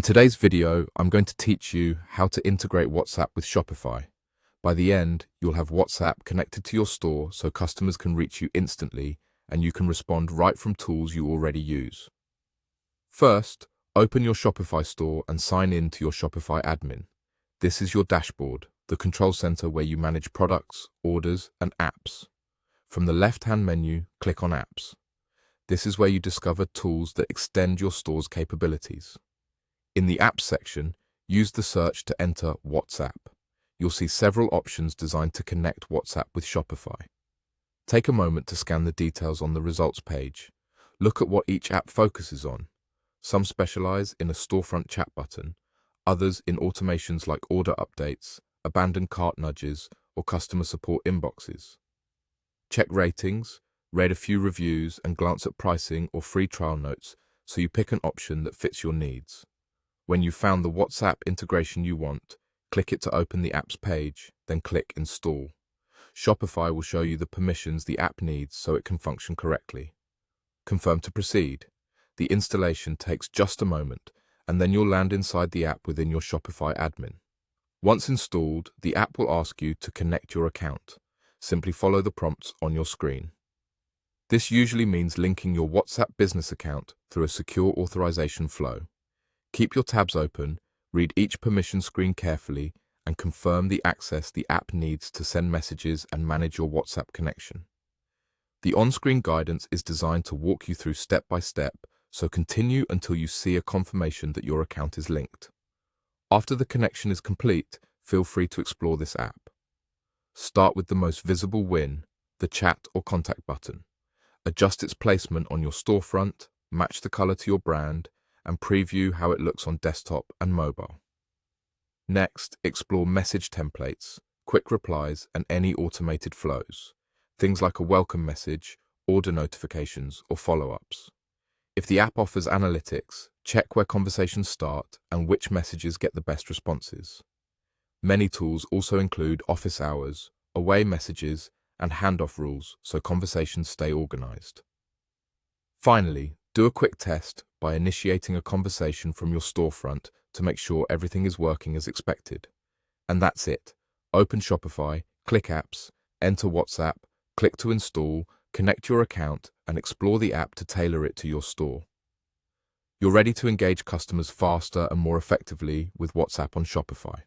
today's video, I'm going to teach you how to integrate WhatsApp with Shopify. By the end, you'll have WhatsApp connected to your store so customers can reach you instantly and you can respond right from tools you already use. First, open your Shopify store and sign in to your Shopify admin. This is your dashboard, the control center where you manage products, orders, and apps. From the left-hand menu, click on Apps. This is where you discover tools that extend your store's capabilities. In the Apps section, use the search to enter WhatsApp. You'll see several options designed to connect WhatsApp with Shopify. Take a moment to scan the details on the results page. Look at what each app focuses on. Some specialize in a storefront chat button, others in automations like order updates, abandoned cart nudges, or customer support inboxes. Check ratings, read a few reviews, and glance at pricing or free trial notes so you pick an option that fits your needs. When you've found the WhatsApp integration you want, click it to open the app's page, then click Install. Shopify will show you the permissions the app needs so it can function correctly. Confirm to proceed. The installation takes just a moment, and then you'll land inside the app within your Shopify admin. Once installed, the app will ask you to connect your account. Simply follow the prompts on your screen. This usually means linking your WhatsApp business account through a secure authorization flow. Keep your tabs open, read each permission screen carefully, and confirm the access the app needs to send messages and manage your WhatsApp connection. The on-screen guidance is designed to walk you through step by step, so continue until you see a confirmation that your account is linked. After the connection is complete, feel free to explore this app. Start with the most visible win, the chat or contact button. Adjust its placement on your storefront, match the color to your brand, and preview how it looks on desktop and mobile. Next, explore message templates, quick replies, and any automated flows. Things like a welcome message, order notifications, or follow-ups. If the app offers analytics, check where conversations start and which messages get the best responses. Many tools also include office hours, away messages, and handoff rules so conversations stay organized. Finally, do a quick test by initiating a conversation from your storefront to make sure everything is working as expected. And that's it. Open Shopify, click Apps, enter WhatsApp, click to install, connect your account, and explore the app to tailor it to your store. You're ready to engage customers faster and more effectively with WhatsApp on Shopify.